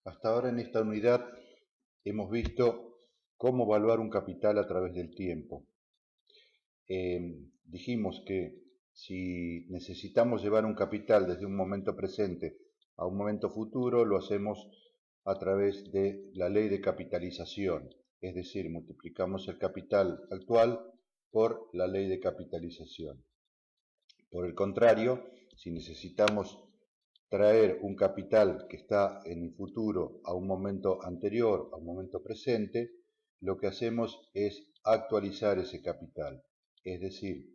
Hasta ahora en esta unidad hemos visto cómo evaluar un capital a través del tiempo. Dijimos que si necesitamos llevar un capital desde un momento presente a un momento futuro, lo hacemos a través de la ley de capitalización, es decir, multiplicamos el capital actual por la ley de capitalización. Por el contrario, si necesitamos traer un capital que está en el futuro a un momento anterior, a un momento presente, lo que hacemos es actualizar ese capital. Es decir,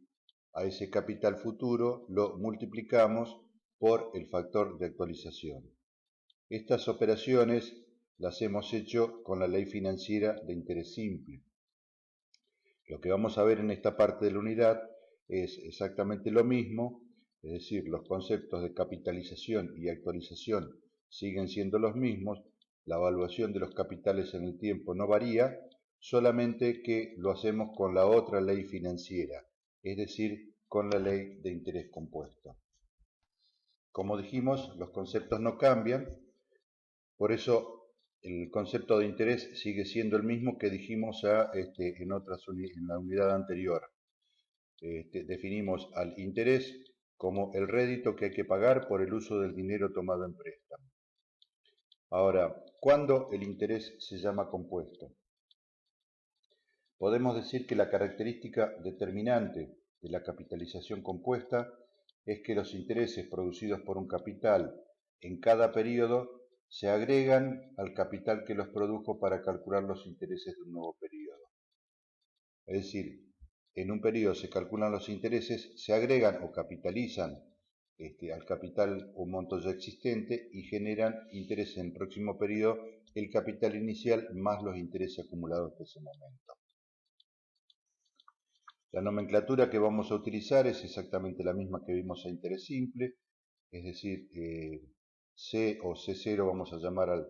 a ese capital futuro lo multiplicamos por el factor de actualización. Estas operaciones las hemos hecho con la ley financiera de interés simple. Lo que vamos a ver en esta parte de la unidad es exactamente lo mismo, es decir, los conceptos de capitalización y actualización siguen siendo los mismos, la evaluación de los capitales en el tiempo no varía, solamente que lo hacemos con la otra ley financiera, es decir, con la ley de interés compuesto. Como dijimos, los conceptos no cambian, por eso el concepto de interés sigue siendo el mismo que dijimos en la unidad anterior. Definimos al interés como el rédito que hay que pagar por el uso del dinero tomado en préstamo. Ahora, ¿cuándo el interés se llama compuesto? Podemos decir que la característica determinante de la capitalización compuesta es que los intereses producidos por un capital en cada periodo se agregan al capital que los produjo para calcular los intereses de un nuevo periodo. Es decir, en un periodo se calculan los intereses, se agregan o capitalizan al capital un monto ya existente y generan interés en el próximo periodo el capital inicial más los intereses acumulados de ese momento. La nomenclatura que vamos a utilizar es exactamente la misma que vimos a interés simple, es decir, C o C0 vamos a llamar al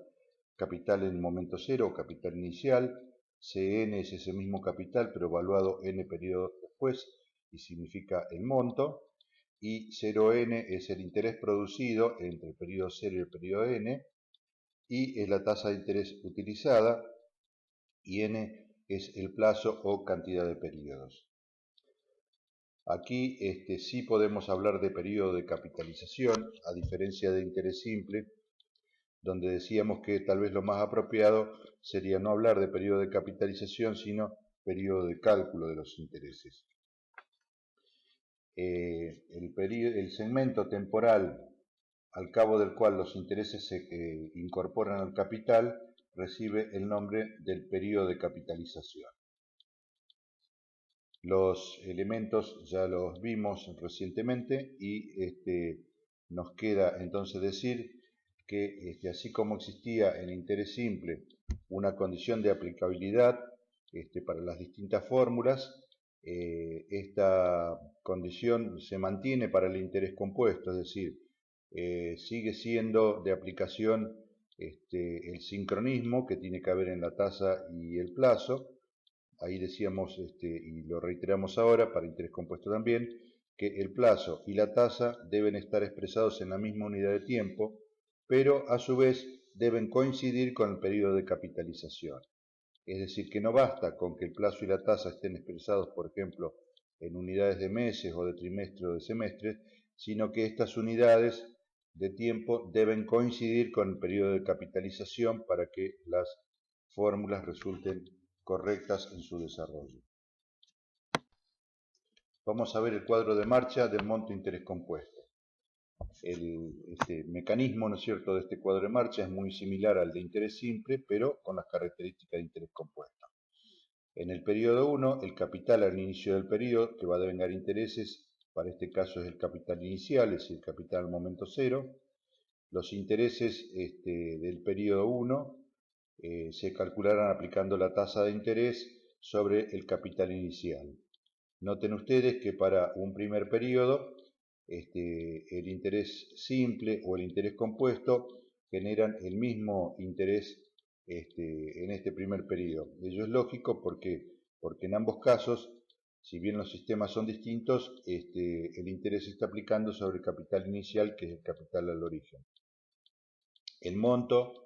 capital en el momento cero o capital inicial, Cn es ese mismo capital pero evaluado n periodos después y significa el monto, y 0n es el interés producido entre el periodo 0 y el periodo n, y es la tasa de interés utilizada, y n es el plazo o cantidad de periodos. Aquí sí podemos hablar de periodo de capitalización, a diferencia de interés simple, donde decíamos que tal vez lo más apropiado sería no hablar de periodo de capitalización, sino periodo de cálculo de los intereses. El segmento temporal al cabo del cual los intereses se incorporan al capital recibe el nombre del periodo de capitalización. Los elementos ya los vimos recientemente y nos queda entonces decir que así como existía en interés simple una condición de aplicabilidad para las distintas fórmulas, esta condición se mantiene para el interés compuesto, es decir, sigue siendo de aplicación el sincronismo que tiene que haber en la tasa y el plazo. Ahí decíamos, y lo reiteramos ahora para interés compuesto también, que el plazo y la tasa deben estar expresados en la misma unidad de tiempo, pero a su vez deben coincidir con el periodo de capitalización. Es decir, que no basta con que el plazo y la tasa estén expresados, por ejemplo, en unidades de meses o de trimestres o de semestres, sino que estas unidades de tiempo deben coincidir con el periodo de capitalización para que las fórmulas resulten correctas en su desarrollo. Vamos a ver el cuadro de marcha del monto interés compuesto. El mecanismo, ¿no es cierto?, de este cuadro de marcha es muy similar al de interés simple, pero con las características de interés compuesto. En el periodo 1, el capital al inicio del periodo, que va a devengar intereses, para este caso es el capital inicial, es decir, el capital al momento 0. Los intereses del periodo 1 se calcularán aplicando la tasa de interés sobre el capital inicial. Noten ustedes que para un primer periodo el interés simple o el interés compuesto generan el mismo interés en este primer periodo. Ello es lógico porque en ambos casos, si bien los sistemas son distintos, el interés se está aplicando sobre el capital inicial, que es el capital al origen. El monto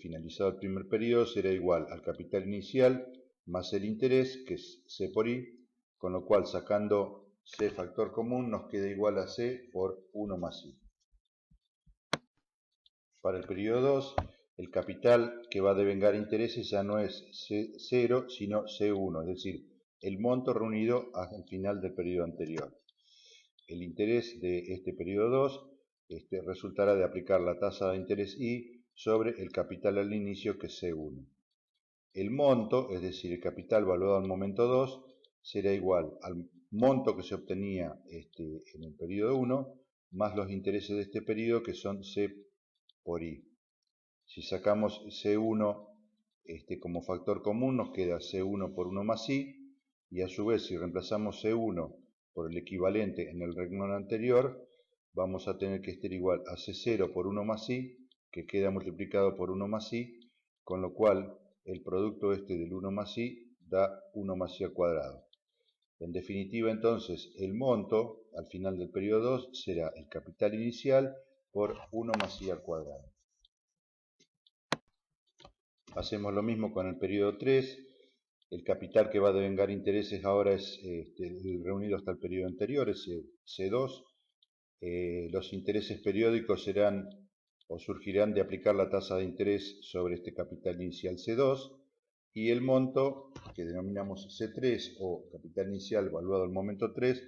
finalizado el primer periodo será igual al capital inicial más el interés, que es C por I, con lo cual sacando C factor común nos queda igual a C por 1 más I. Para el periodo 2, el capital que va a devengar intereses ya no es C0, sino C1, es decir, el monto reunido al final del periodo anterior. El interés de este periodo 2 resultará de aplicar la tasa de interés I sobre el capital al inicio, que es C1. El monto, es decir, el capital valuado al momento 2, será igual al monto que se obtenía en el periodo 1, más los intereses de este periodo, que son C por I. Si sacamos C1 como factor común, nos queda C1 por 1 más I, y a su vez, si reemplazamos C1 por el equivalente en el renglón anterior, vamos a tener que estar igual a C0 por 1 más I, que queda multiplicado por 1 más I, con lo cual el producto del 1 más I da 1 más I al cuadrado. En definitiva, entonces, el monto al final del periodo 2 será el capital inicial por 1 más I al cuadrado. Hacemos lo mismo con el periodo 3. El capital que va a devengar intereses ahora es el reunido hasta el periodo anterior, es C2. Los intereses periódicos serán o surgirán de aplicar la tasa de interés sobre este capital inicial C2, y el monto, que denominamos C3 o capital inicial valuado al momento 3,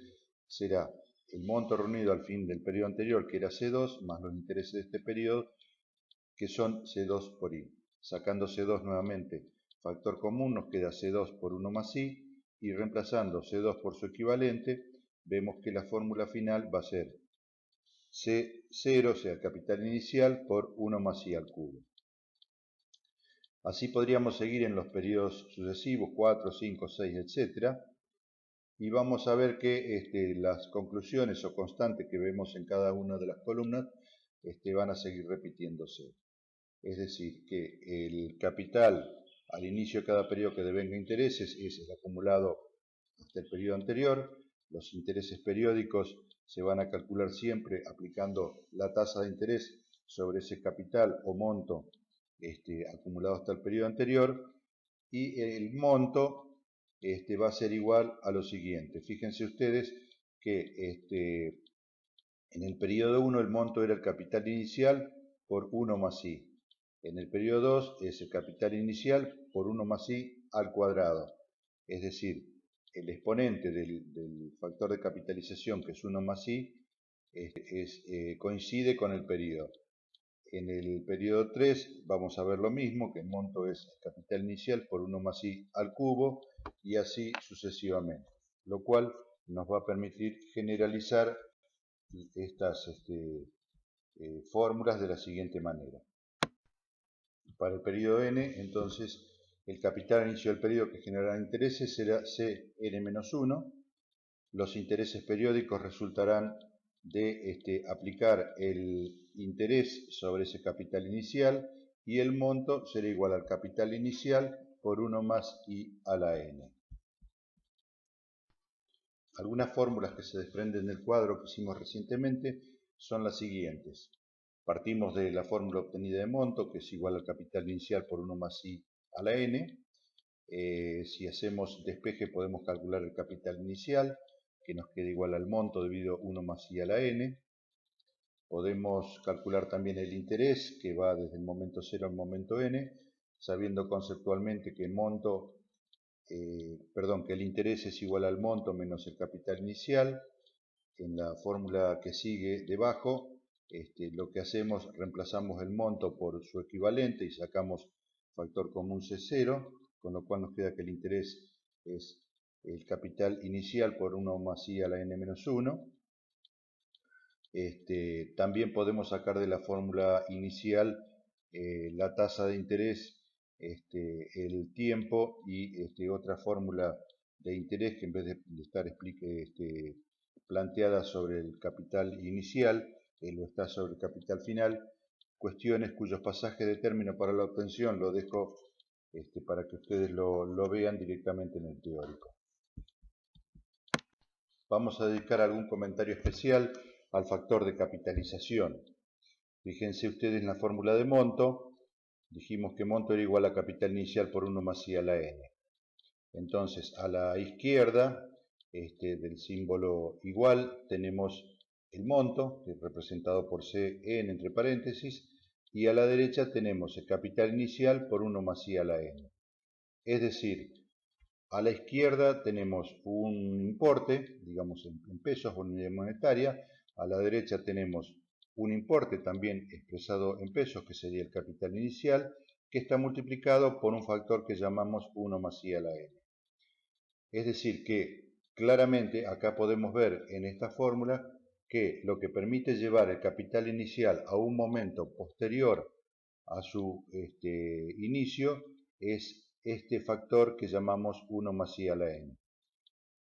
será el monto reunido al fin del periodo anterior, que era C2, más los intereses de este periodo, que son C2 por I. Sacando C2 nuevamente factor común, nos queda C2 por 1 más I, y reemplazando C2 por su equivalente, vemos que la fórmula final va a ser C0, o sea, el capital inicial, por 1 más I al cubo. Así podríamos seguir en los periodos sucesivos, 4, 5, 6, etc. Y vamos a ver que las conclusiones o constantes que vemos en cada una de las columnas van a seguir repitiéndose. Es decir, que el capital al inicio de cada periodo que devenga intereses es el acumulado hasta el periodo anterior. Los intereses periódicos se van a calcular siempre aplicando la tasa de interés sobre ese capital o monto acumulado hasta el periodo anterior, y el monto va a ser igual a lo siguiente. Fíjense ustedes que en el periodo 1 el monto era el capital inicial por 1 más I. En el periodo 2 es el capital inicial por 1 más I al cuadrado. Es decir, el exponente del factor de capitalización, que es 1 más I, coincide con el periodo. En el periodo 3 vamos a ver lo mismo, que el monto es el capital inicial por 1 más I al cubo, y así sucesivamente, lo cual nos va a permitir generalizar estas fórmulas de la siguiente manera. Para el periodo n, entonces, el capital inicio del periodo que generará intereses será Cn-1. Los intereses periódicos resultarán de aplicar el interés sobre ese capital inicial, y el monto será igual al capital inicial por 1 más I a la n. Algunas fórmulas que se desprenden del cuadro que hicimos recientemente son las siguientes. Partimos de la fórmula obtenida de monto, que es igual al capital inicial por 1 más I a la n. Si hacemos despeje podemos calcular el capital inicial, que nos queda igual al monto dividido 1 más I a la n. Podemos calcular también el interés, que va desde el momento 0 al momento n, sabiendo conceptualmente que que el interés es igual al monto menos el capital inicial. En la fórmula que sigue debajo, lo que hacemos, reemplazamos el monto por su equivalente y sacamos factor común C0, con lo cual nos queda que el interés es el capital inicial por 1 más I a la n-1. También podemos sacar de la fórmula inicial la tasa de interés, el tiempo, y otra fórmula de interés que en vez de estar planteada sobre el capital inicial, lo está sobre el capital final. Cuestiones cuyos pasajes de término para la obtención lo dejo para que ustedes lo vean directamente en el teórico. Vamos a dedicar algún comentario especial al factor de capitalización. Fíjense ustedes en la fórmula de monto, Dijimos que monto era igual a capital inicial por 1 más I a la n. Entonces, a la izquierda del símbolo igual tenemos el monto, que es representado por Cn entre paréntesis, y a la derecha tenemos el capital inicial por 1 más I a la n. Es decir, a la izquierda tenemos un importe, digamos en pesos o en unidad monetaria, a la derecha tenemos un importe también expresado en pesos, que sería el capital inicial, que está multiplicado por un factor que llamamos 1 más I a la n. Es decir, que claramente acá podemos ver en esta fórmula que lo que permite llevar el capital inicial a un momento posterior a su inicio es este factor que llamamos 1 más I a la n.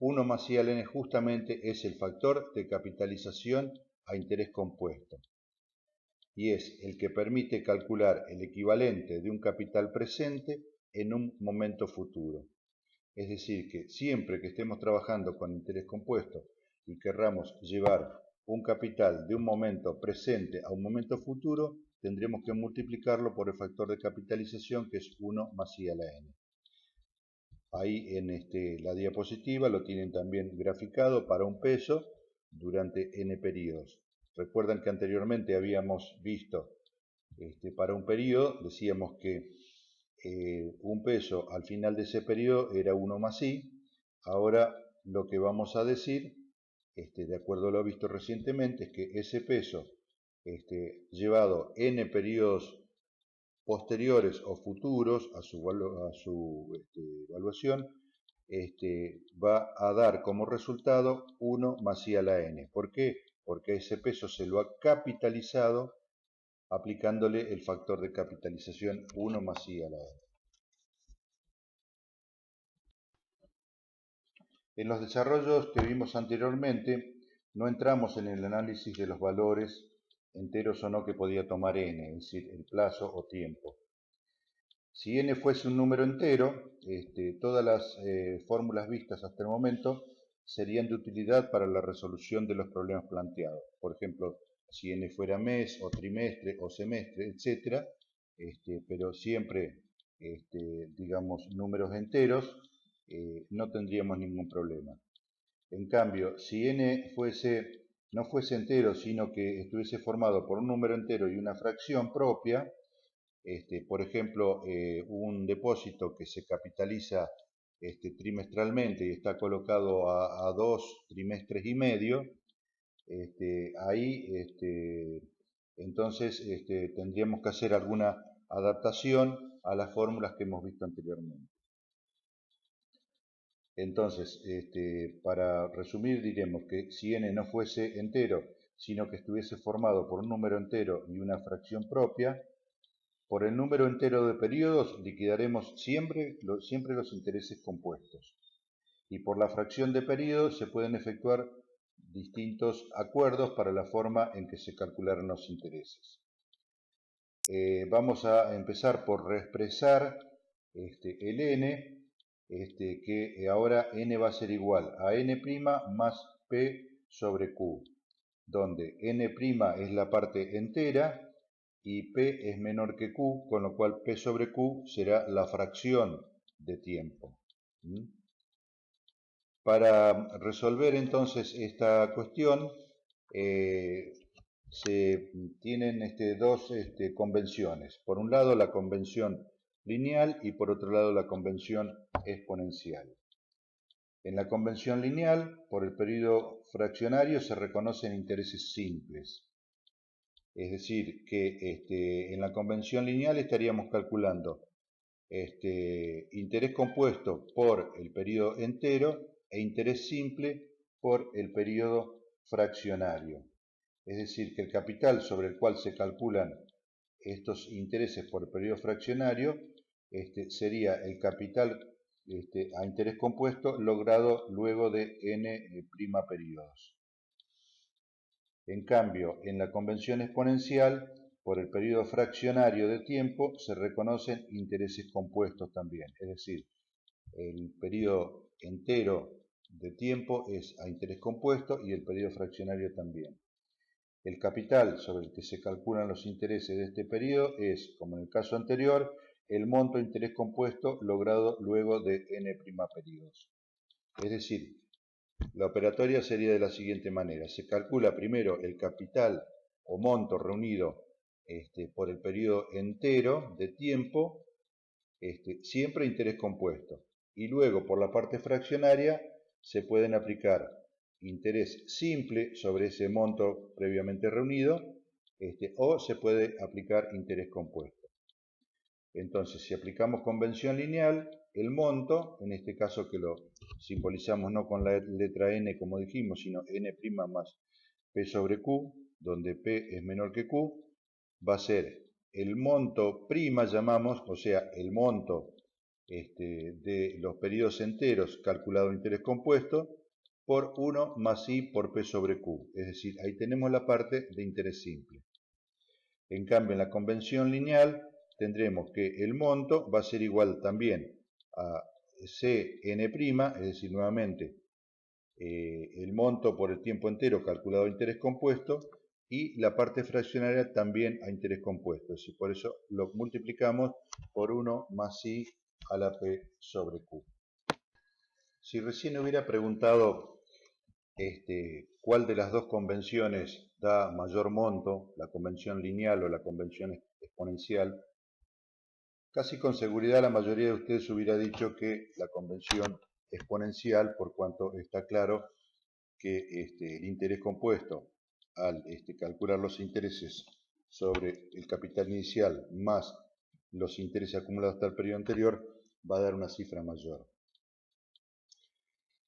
1 más I a la n justamente es el factor de capitalización a interés compuesto y es el que permite calcular el equivalente de un capital presente en un momento futuro. Es decir, que siempre que estemos trabajando con interés compuesto y querramos llevar un capital de un momento presente a un momento futuro, tendremos que multiplicarlo por el factor de capitalización, que es 1 más I a la n. Ahí en la diapositiva lo tienen también graficado para un peso durante n periodos. Recuerdan que anteriormente habíamos visto para un periodo, decíamos que un peso al final de ese periodo era 1 más I. Ahora lo que vamos a decir, de acuerdo a lo visto recientemente, es que ese peso llevado n periodos posteriores o futuros a su evaluación, va a dar como resultado 1 más I a la n. ¿Por qué? Porque ese peso se lo ha capitalizado aplicándole el factor de capitalización 1 más I a la n. En los desarrollos que vimos anteriormente, no entramos en el análisis de los valores enteros o no que podía tomar n, es decir, el plazo o tiempo. Si n fuese un número entero, todas las fórmulas vistas hasta el momento serían de utilidad para la resolución de los problemas planteados. Por ejemplo, si n fuera mes o trimestre o semestre, etc., pero siempre, digamos, números enteros, no tendríamos ningún problema. En cambio, si n no fuese entero, sino que estuviese formado por un número entero y una fracción propia, por ejemplo, un depósito que se capitaliza trimestralmente y está colocado a 2 trimestres y medio, ahí entonces tendríamos que hacer alguna adaptación a las fórmulas que hemos visto anteriormente. Entonces, para resumir, diremos que si n no fuese entero, sino que estuviese formado por un número entero y una fracción propia, por el número entero de periodos liquidaremos siempre los intereses compuestos. Y por la fracción de periodos se pueden efectuar distintos acuerdos para la forma en que se calcularon los intereses. Vamos a empezar por reexpresar el n, que ahora n va a ser igual a n' más p sobre q, donde n' es la parte entera y p es menor que q, con lo cual p sobre q será la fracción de tiempo. Para resolver entonces esta cuestión, se tienen dos convenciones. Por un lado la convención lineal y por otro lado la convención exponencial. En la convención lineal, por el periodo fraccionario se reconocen intereses simples. Es decir, que en la convención lineal estaríamos calculando interés compuesto por el periodo entero e interés simple por el periodo fraccionario. Es decir, que el capital sobre el cual se calculan estos intereses por el periodo fraccionario sería el capital a interés compuesto logrado luego de n' periodos. En cambio, en la convención exponencial, por el periodo fraccionario de tiempo, se reconocen intereses compuestos también. Es decir, el periodo entero de tiempo es a interés compuesto y el periodo fraccionario también. El capital sobre el que se calculan los intereses de este periodo es, como en el caso anterior, el monto de interés compuesto logrado luego de n' periodos. Es decir, la operatoria sería de la siguiente manera. Se calcula primero el capital o monto reunido por el periodo entero de tiempo, siempre interés compuesto. Y luego, por la parte fraccionaria, se pueden aplicar interés simple sobre ese monto previamente reunido, o se puede aplicar interés compuesto. Entonces, si aplicamos convención lineal, el monto, en este caso que lo simbolizamos no con la letra n como dijimos, sino n' más p sobre q, donde p es menor que q, va a ser el monto prima, llamamos, o sea, el monto de los periodos enteros calculado en interés compuesto, por 1 más i por p sobre q. Es decir, ahí tenemos la parte de interés simple. En cambio, en la convención lineal tendremos que el monto va a ser igual también a Cn', es decir, nuevamente el monto por el tiempo entero calculado a interés compuesto, y la parte fraccionaria también a interés compuesto. Y por eso lo multiplicamos por 1 más i a la p sobre q. Si recién hubiera preguntado cuál de las dos convenciones da mayor monto, la convención lineal o la convención exponencial, casi con seguridad la mayoría de ustedes hubiera dicho que la convención exponencial, por cuanto está claro que el interés compuesto, al calcular los intereses sobre el capital inicial más los intereses acumulados hasta el periodo anterior, va a dar una cifra mayor.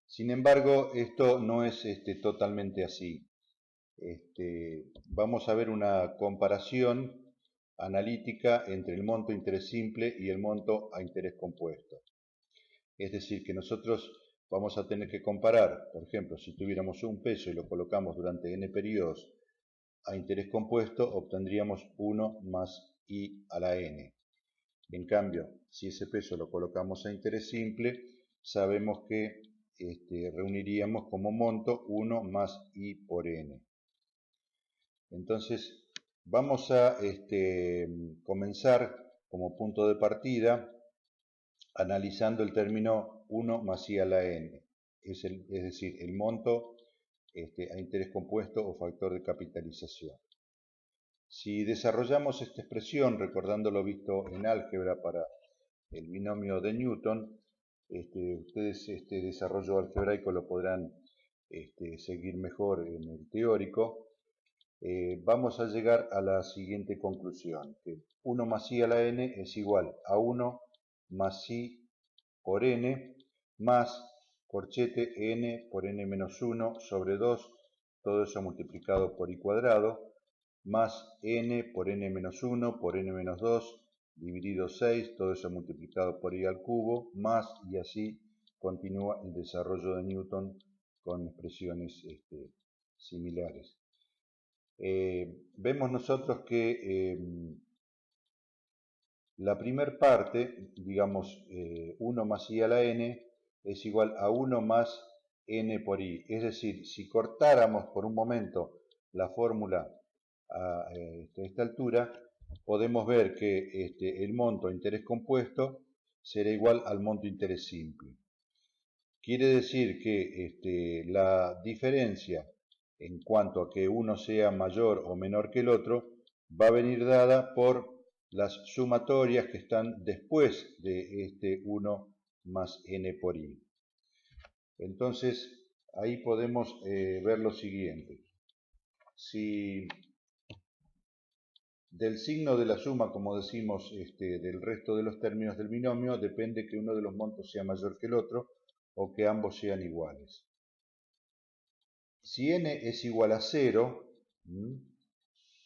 Sin embargo, esto no es totalmente así. Vamos a ver una comparación analítica entre el monto a interés simple y el monto a interés compuesto. Es decir, que nosotros vamos a tener que comparar, por ejemplo, si tuviéramos un peso y lo colocamos durante n periodos a interés compuesto, obtendríamos 1 más i a la n. En cambio, si ese peso lo colocamos a interés simple, sabemos que reuniríamos como monto 1 más i por n. Entonces, vamos a comenzar como punto de partida analizando el término 1 más i a la n, es decir, el monto a interés compuesto o factor de capitalización. Si desarrollamos esta expresión, recordando lo visto en álgebra para el binomio de Newton, ustedes este desarrollo algebraico lo podrán seguir mejor en el teórico. Vamos a llegar a la siguiente conclusión, que 1 más i a la n es igual a 1 más i por n más corchete n por n menos 1 sobre 2, todo eso multiplicado por i cuadrado, más n por n menos 1 por n menos 2 dividido 6, todo eso multiplicado por i al cubo, más, y así continúa el desarrollo de Newton con expresiones similares. Vemos nosotros que la primera parte, digamos 1 más i a la n, es igual a 1 más n por i. Es decir, si cortáramos por un momento la fórmula a esta altura, podemos ver que el monto interés compuesto será igual al monto interés simple. Quiere decir que la diferencia en cuanto a que uno sea mayor o menor que el otro va a venir dada por las sumatorias que están después de este 1 más n por i. Entonces, ahí podemos ver lo siguiente. Si del signo de la suma, como decimos, del resto de los términos del binomio, depende que uno de los montos sea mayor que el otro o que ambos sean iguales. Si n es igual a 0,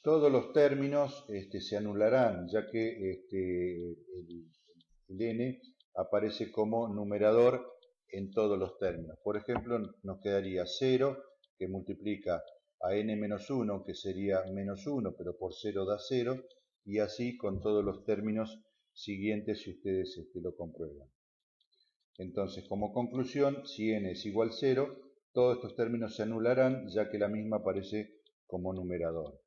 todos los términos se anularán, ya que el n aparece como numerador en todos los términos. Por ejemplo, nos quedaría 0, que multiplica a n-1, que sería menos 1, pero por 0 da 0, y así con todos los términos siguientes si ustedes lo comprueban. Entonces, como conclusión, si n es igual a 0, todos estos términos se anularán, ya que la misma aparece como numerador.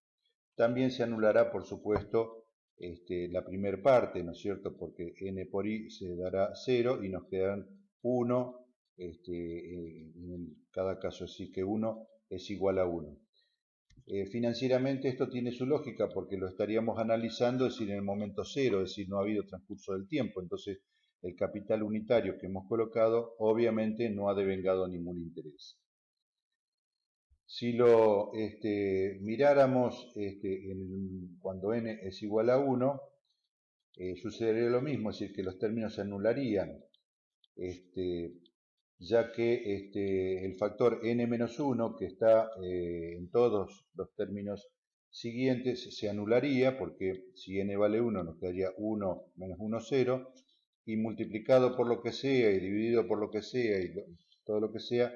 También se anulará, por supuesto, la primera parte, ¿no es cierto? Porque n por i se dará 0 y nos quedarán 1 en cada caso, así que 1 es igual a 1. Financieramente esto tiene su lógica porque lo estaríamos analizando, es decir, en el momento cero, es decir, no ha habido transcurso del tiempo. Entonces, el capital unitario que hemos colocado obviamente no ha devengado ningún interés. Si lo miráramos cuando n es igual a 1, sucedería lo mismo, es decir, que los términos se anularían, ya que el factor n-1, que está en todos los términos siguientes, se anularía, porque si n vale 1 nos quedaría 1 menos 1, 0, y multiplicado por lo que sea y dividido por lo que sea y todo lo que sea,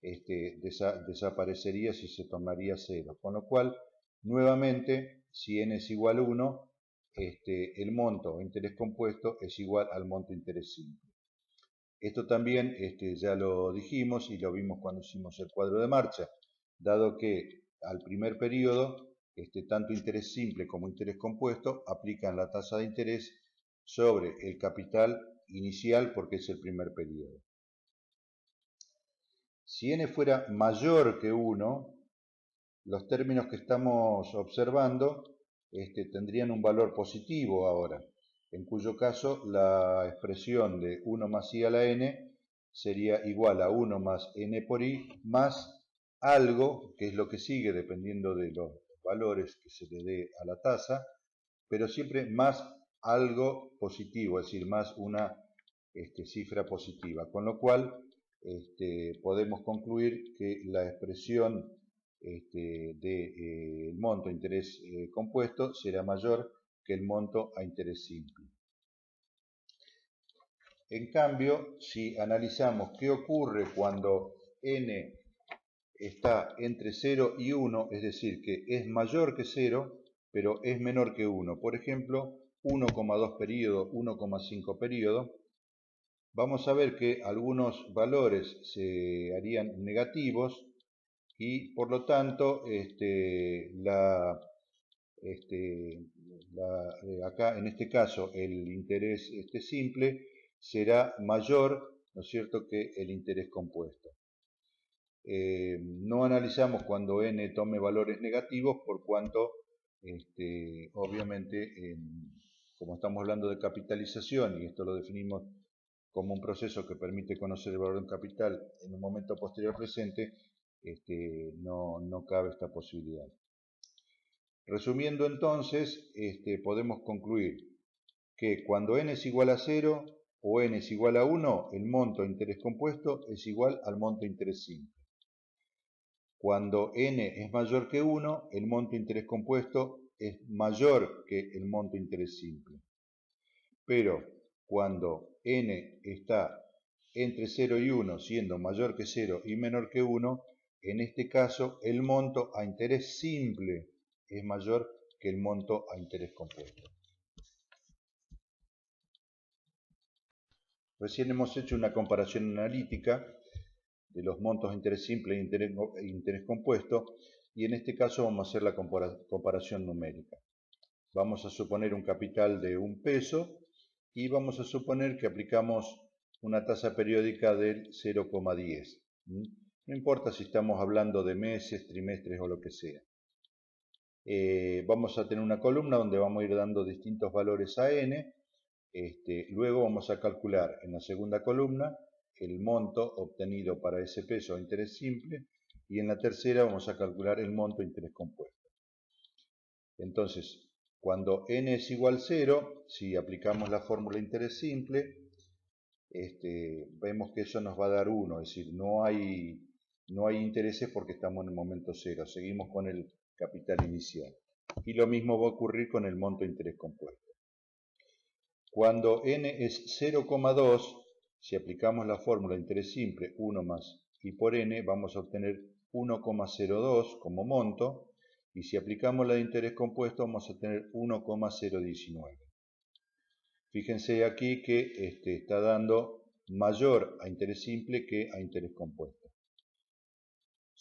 desaparecería si se tornaría 0. Con lo cual, nuevamente, si n es igual a 1, el monto o interés compuesto es igual al monto interés simple. Esto también ya lo dijimos y lo vimos cuando hicimos el cuadro de marcha, dado que al primer periodo, tanto interés simple como interés compuesto aplican la tasa de interés sobre el capital inicial porque es el primer periodo. Si n fuera mayor que 1, los términos que estamos observando tendrían un valor positivo ahora, en cuyo caso la expresión de 1 más i a la n sería igual a 1 más n por i más algo, que es lo que sigue dependiendo de los valores que se le dé a la tasa, pero siempre más algo positivo, es decir, más una cifra positiva, con lo cual podemos concluir que la expresión del monto a interés compuesto será mayor que el monto a interés simple. En cambio, si analizamos qué ocurre cuando n está entre 0 y 1, es decir, que es mayor que 0, pero es menor que 1, por ejemplo, 1,2 periodo, 1,5 periodo, vamos a ver que algunos valores se harían negativos y por lo tanto acá en este caso el interés simple será mayor, ¿no es cierto?, que el interés compuesto. No analizamos cuando n tome valores negativos por cuanto obviamente como estamos hablando de capitalización y esto lo definimos como un proceso que permite conocer el valor de un capital en un momento posterior presente, no cabe esta posibilidad. Resumiendo entonces, podemos concluir que cuando n es igual a 0 o n es igual a 1, el monto de interés compuesto es igual al monto de interés simple. Cuando n es mayor que 1, el monto de interés compuesto es mayor que el monto de interés simple. Pero cuando n está entre 0 y 1, siendo mayor que 0 y menor que 1, en este caso el monto a interés simple es mayor que el monto a interés compuesto. Recién hemos hecho una comparación analítica de los montos a interés simple e interés compuesto, y en este caso vamos a hacer la comparación numérica. Vamos a suponer un capital de 1 peso y vamos a suponer que aplicamos una tasa periódica del 0,10. No importa si estamos hablando de meses, trimestres o lo que sea. Vamos a tener una columna donde vamos a ir dando distintos valores a n. Luego vamos a calcular en la segunda columna el monto obtenido para ese peso a interés simple y en la tercera vamos a calcular el monto a interés compuesto. Entonces, cuando n es igual a 0, si aplicamos la fórmula de interés simple, vemos que eso nos va a dar 1, es decir, no hay intereses porque estamos en el momento 0, seguimos con el capital inicial. Y lo mismo va a ocurrir con el monto de interés compuesto. Cuando n es 0,2, si aplicamos la fórmula de interés simple, 1 más i por n, vamos a obtener 1,02 como monto, y si aplicamos la de interés compuesto vamos a tener 1,019. Fíjense aquí que está dando mayor a interés simple que a interés compuesto.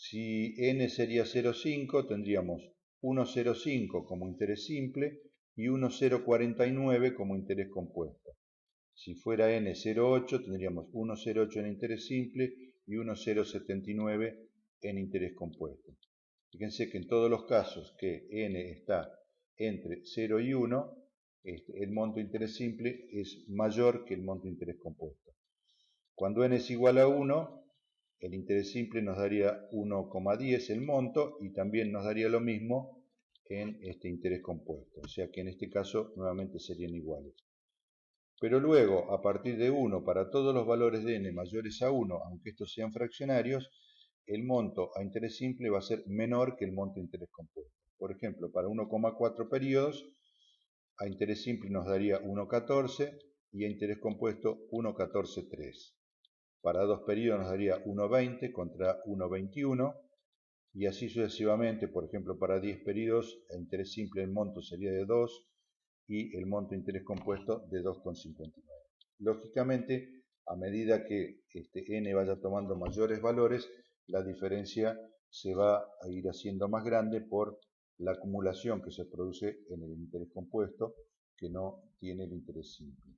Si n sería 0,5, tendríamos 1,05 como interés simple y 1,049 como interés compuesto. Si fuera n 0,8, tendríamos 1,08 en interés simple y 1,079 en interés compuesto. Fíjense que en todos los casos que n está entre 0 y 1, el monto de interés simple es mayor que el monto de interés compuesto. Cuando n es igual a 1, el interés simple nos daría 1,10 el monto y también nos daría lo mismo en este interés compuesto. O sea que en este caso nuevamente serían iguales. Pero luego, a partir de 1, para todos los valores de n mayores a 1, aunque estos sean fraccionarios, el monto a interés simple va a ser menor que el monto a interés compuesto. Por ejemplo, para 1,4 periodos, a interés simple nos daría 1,14 y a interés compuesto 1,14,3. Para 2 periodos nos daría 1,20 contra 1,21 y así sucesivamente. Por ejemplo, para 10 periodos, a interés simple el monto sería de 2 y el monto de interés compuesto de 2,59. Lógicamente, a medida que n vaya tomando mayores valores, la diferencia se va a ir haciendo más grande por la acumulación que se produce en el interés compuesto que no tiene el interés simple.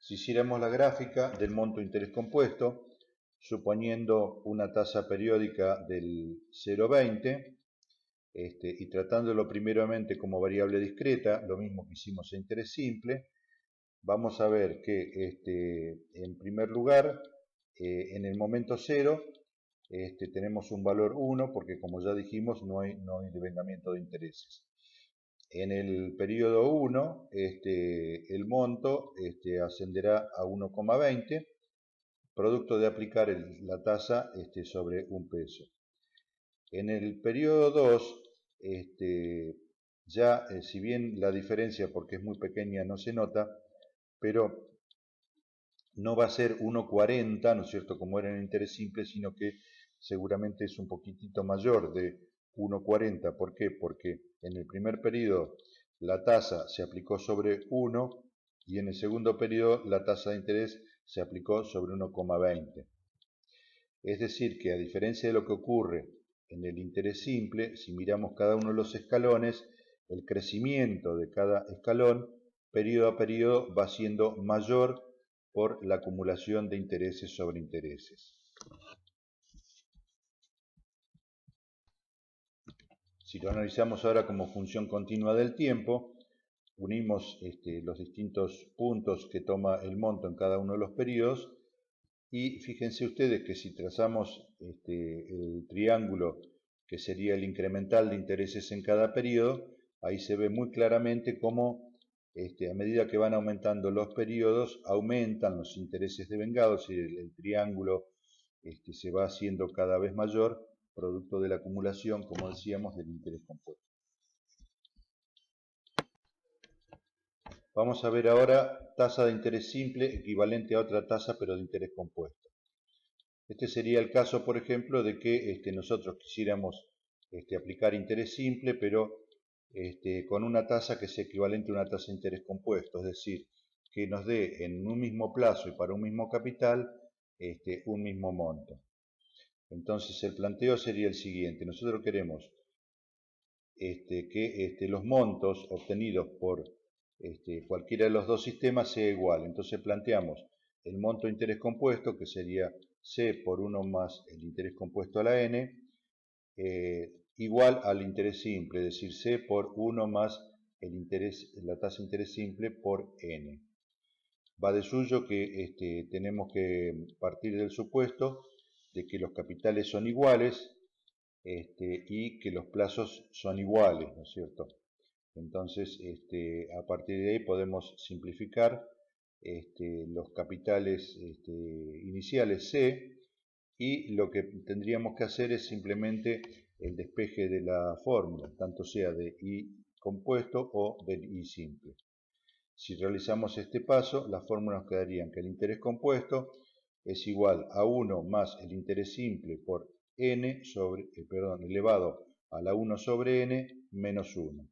Si hiciéramos la gráfica del monto de interés compuesto, suponiendo una tasa periódica del 0,20, y tratándolo primeramente como variable discreta, lo mismo que hicimos en interés simple, vamos a ver que en primer lugar, en el momento 0, tenemos un valor 1, porque como ya dijimos, no hay devengamiento de intereses. En el periodo 1, el monto ascenderá a 1,20, producto de aplicar la tasa sobre un peso. En el periodo 2, ya si bien la diferencia, porque es muy pequeña, no se nota, pero no va a ser 1,40, ¿no es cierto?, como era en interés simple, sino que seguramente es un poquitito mayor de 1,40. ¿Por qué? Porque en el primer periodo la tasa se aplicó sobre 1 y en el segundo periodo la tasa de interés se aplicó sobre 1,20. Es decir, que a diferencia de lo que ocurre en el interés simple, si miramos cada uno de los escalones, el crecimiento de cada escalón, periodo a periodo, va siendo mayor por la acumulación de intereses sobre intereses. Si lo analizamos ahora como función continua del tiempo, unimos los distintos puntos que toma el monto en cada uno de los periodos y fíjense ustedes que si trazamos el triángulo que sería el incremental de intereses en cada periodo, ahí se ve muy claramente cómo a medida que van aumentando los periodos, aumentan los intereses devengados y el triángulo se va haciendo cada vez mayor, producto de la acumulación, como decíamos, del interés compuesto. Vamos a ver ahora tasa de interés simple equivalente a otra tasa pero de interés compuesto. Este sería el caso, por ejemplo, de que nosotros quisiéramos aplicar interés simple, pero con una tasa que sea equivalente a una tasa de interés compuesto, es decir, que nos dé en un mismo plazo y para un mismo capital un mismo monto. Entonces el planteo sería el siguiente: nosotros queremos que los montos obtenidos por cualquiera de los dos sistemas sea igual. Entonces planteamos el monto de interés compuesto, que sería C por 1 más el interés compuesto a la n, igual al interés simple, es decir, C por 1 más la tasa de interés simple por n. Va de suyo que tenemos que partir del supuesto de que los capitales son iguales y que los plazos son iguales, ¿no es cierto? Entonces, a partir de ahí podemos simplificar los capitales iniciales C, y lo que tendríamos que hacer es simplemente el despeje de la fórmula, tanto sea de I compuesto o del I simple. Si realizamos este paso, las fórmulas nos quedarían que el interés compuesto es igual a 1 más el interés simple por n elevado a la 1 sobre n menos 1.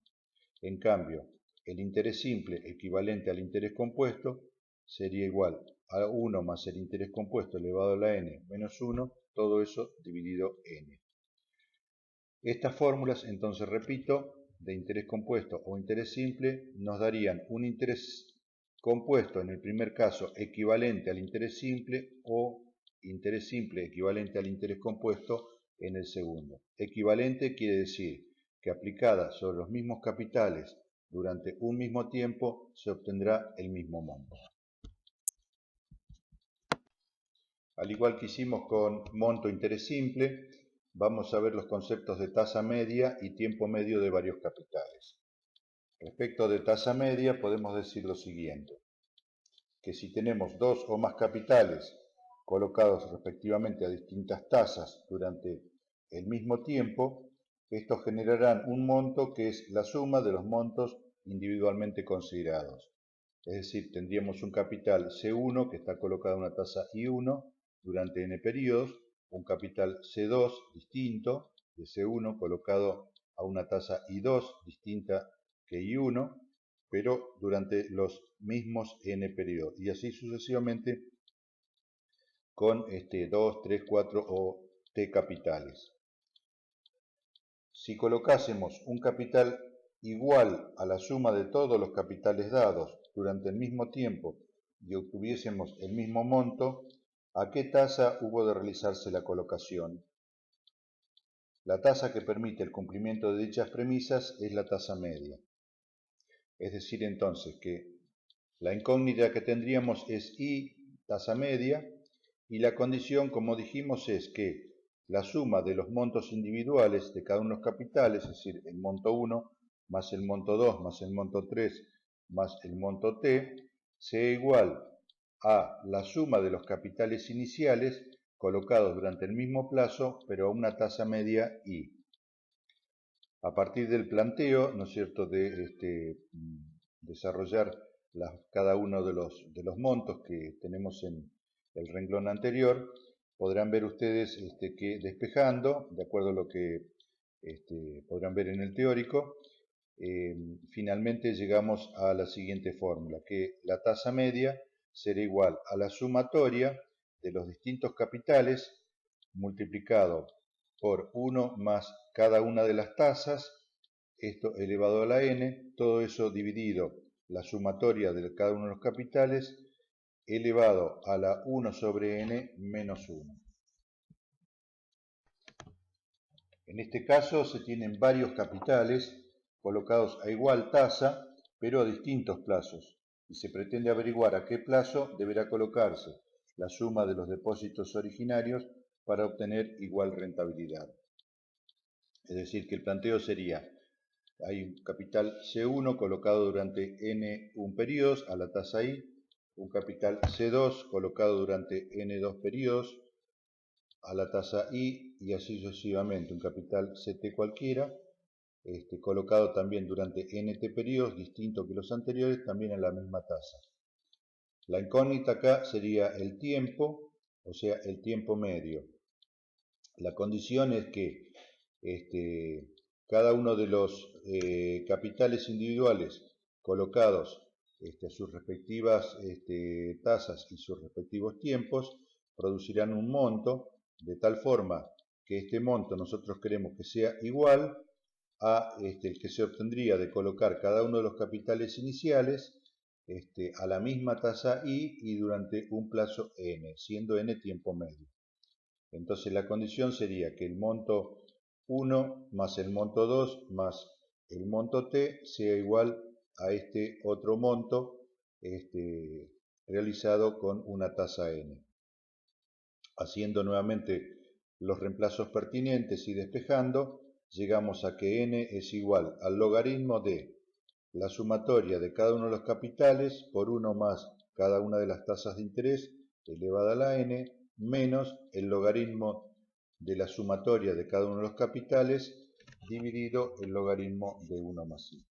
En cambio, el interés simple equivalente al interés compuesto sería igual a 1 más el interés compuesto elevado a la n menos 1 todo eso dividido n. Estas fórmulas, entonces repito, de interés compuesto o interés simple nos darían un interés compuesto en el primer caso equivalente al interés simple o interés simple equivalente al interés compuesto en el segundo. Equivalente quiere decir que aplicada sobre los mismos capitales durante un mismo tiempo se obtendrá el mismo monto. Al igual que hicimos con monto interés simple, vamos a ver los conceptos de tasa media y tiempo medio de varios capitales. Respecto de tasa media podemos decir lo siguiente, que si tenemos dos o más capitales colocados respectivamente a distintas tasas durante el mismo tiempo, estos generarán un monto que es la suma de los montos individualmente considerados. Es decir, tendríamos un capital C1 que está colocado a una tasa I1 durante n periodos, un capital C2 distinto de C1 colocado a una tasa I2 distinta que I1, pero durante los mismos n periodos, y así sucesivamente con 2, 3, 4 o t capitales. Si colocásemos un capital igual a la suma de todos los capitales dados durante el mismo tiempo y obtuviésemos el mismo monto, ¿a qué tasa hubo de realizarse la colocación? La tasa que permite el cumplimiento de dichas premisas es la tasa media. Es decir, entonces, que la incógnita que tendríamos es I, tasa media, y la condición, como dijimos, es que la suma de los montos individuales de cada uno de los capitales, es decir, el monto 1 más el monto 2 más el monto 3 más el monto t, sea igual a la suma de los capitales iniciales colocados durante el mismo plazo, pero a una tasa media I. A partir del planteo, ¿no es cierto?, de desarrollar cada uno de los montos que tenemos en el renglón anterior, podrán ver ustedes que despejando, de acuerdo a lo que podrán ver en el teórico, finalmente llegamos a la siguiente fórmula, que la tasa media será igual a la sumatoria de los distintos capitales multiplicado por 1 más cada una de las tasas, esto elevado a la n, todo eso dividido la sumatoria de cada uno de los capitales elevado a la 1 sobre n menos 1. En este caso se tienen varios capitales colocados a igual tasa, pero a distintos plazos, y se pretende averiguar a qué plazo deberá colocarse la suma de los depósitos originarios para obtener igual rentabilidad. Es decir, que el planteo sería, hay un capital C1 colocado durante N1 periodos a la tasa I, un capital C2 colocado durante N2 periodos a la tasa I, y así sucesivamente, un capital CT cualquiera, colocado también durante NT periodos, distinto que los anteriores, también a la misma tasa. La incógnita acá sería el tiempo, o sea, el tiempo medio. La condición es que cada uno de los capitales individuales colocados a sus respectivas tasas y sus respectivos tiempos producirán un monto de tal forma que este monto nosotros queremos que sea igual a el que se obtendría de colocar cada uno de los capitales iniciales a la misma tasa I y durante un plazo n, siendo n tiempo medio. Entonces la condición sería que el monto 1 más el monto 2 más el monto t sea igual a este otro monto realizado con una tasa n. Haciendo nuevamente los reemplazos pertinentes y despejando, llegamos a que n es igual al logaritmo de la sumatoria de cada uno de los capitales por 1 más cada una de las tasas de interés elevada a la n menos el logaritmo de la sumatoria de cada uno de los capitales dividido el logaritmo de 1 más i.